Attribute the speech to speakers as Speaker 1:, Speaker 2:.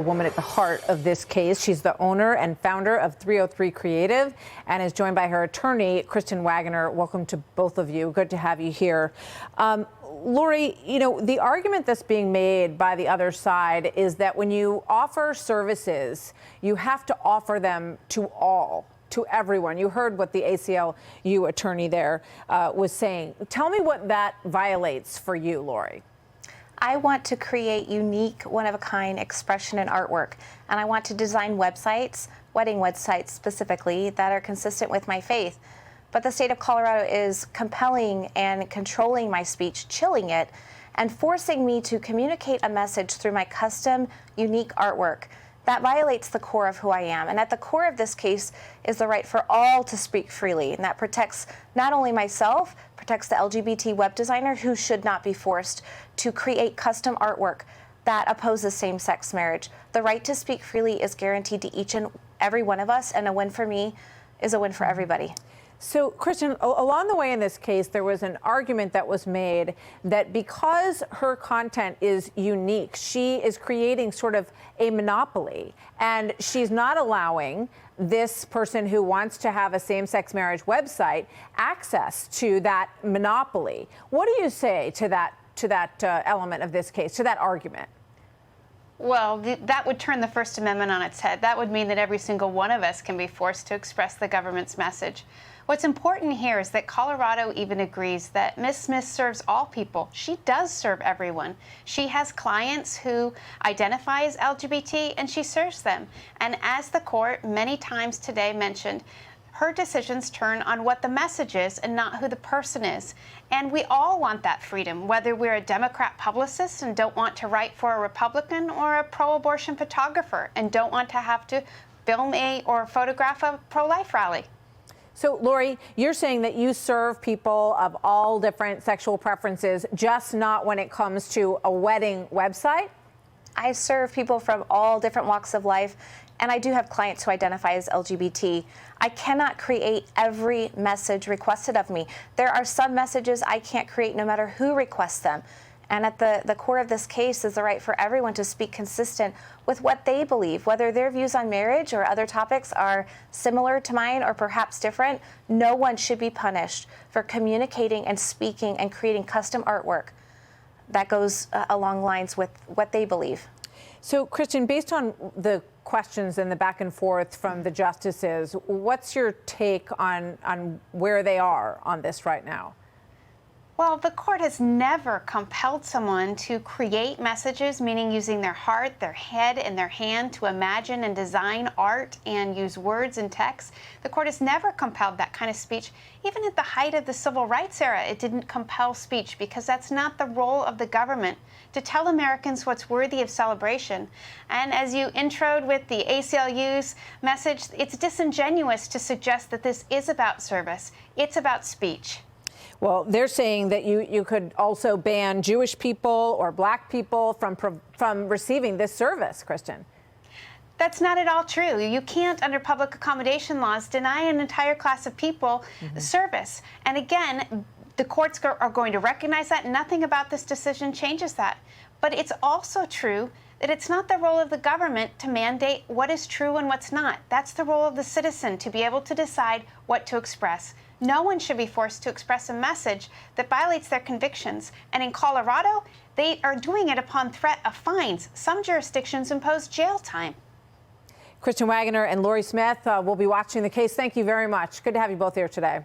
Speaker 1: Woman at the heart of this case. She's the owner and founder of 303 Creative and is joined by her attorney, Kristen Waggoner. Welcome to both of you. Good to have you here. Lorie, the argument that's being made by the other side is that when you offer services, you have to offer them to everyone. You heard what the ACLU attorney there was saying. Tell me what that violates for you, Lorie.
Speaker 2: I want to create unique, one-of-a-kind expression and artwork, and I want to design websites, wedding websites specifically, that are consistent with my faith. But the state of Colorado is compelling and controlling my speech, chilling it, and forcing me to communicate a message through my custom, unique artwork. That violates the core of who I am. And at the core of this case is the right for all to speak freely. And that protects not only myself, protects the LGBT web designer who should not be forced to create custom artwork that opposes same-sex marriage. The right to speak freely is guaranteed to each and every one of us, and a win for me is a win for everybody.
Speaker 1: So, Kristen, along the way in this case, there was an argument that was made that because her content is unique, she is creating sort of a monopoly, and she's not allowing this person who wants to have a same-sex marriage website access to that monopoly. What do you say to that element of this case, to that argument?
Speaker 3: Well, that would turn the First Amendment on its head. That would mean that every single one of us can be forced to express the government's message. What's important here is that Colorado even agrees that Ms. Smith serves all people. She does serve everyone. She has clients who identify as LGBT, and she serves them. And as the court many times today mentioned, her decisions turn on what the message is and not who the person is. And we all want that freedom, whether we're a Democrat publicist and don't want to write for a Republican, or a pro-abortion photographer and don't want to have to film or photograph a pro-life rally.
Speaker 1: So, Lorie, you're saying that you serve people of all different sexual preferences, just not when it comes to a wedding website?
Speaker 2: I serve people from all different walks of life, and I do have clients who identify as LGBT. I cannot create every message requested of me. There are some messages I can't create no matter who requests them. And at the core of this case is the right for everyone to speak consistent with what they believe, whether their views on marriage or other topics are similar to mine or perhaps different. No one should be punished for communicating and speaking and creating custom artwork that goes along lines with what they believe.
Speaker 1: So, Kristen, based on the questions and the back and forth from the justices, what's your take on where they are on this right now?
Speaker 3: Well, the court has never compelled someone to create messages, meaning using their heart, their head, and their hand to imagine and design art and use words and text. The court has never compelled that kind of speech. Even at the height of the civil rights era, it didn't compel speech, because that's not the role of the government, to tell Americans what's worthy of celebration. And as you introed with the ACLU's message, it's disingenuous to suggest that this is about service. It's about speech.
Speaker 1: Well, they're saying that you could also ban Jewish people or black people from receiving this service, Kristen.
Speaker 3: That's not at all true. You can't, under public accommodation laws, deny an entire class of people service. And again, the courts are going to recognize that. Nothing about this decision changes that. But it's also true that it's not the role of the government to mandate what is true and what's not. That's the role of the citizen, to be able to decide what to express. No one should be forced to express a message that violates their convictions. And in Colorado, they are doing it upon threat of fines. Some jurisdictions impose jail time.
Speaker 1: Kristen Waggoner and Lorie Smith will be watching the case. Thank you very much. Good to have you both here today.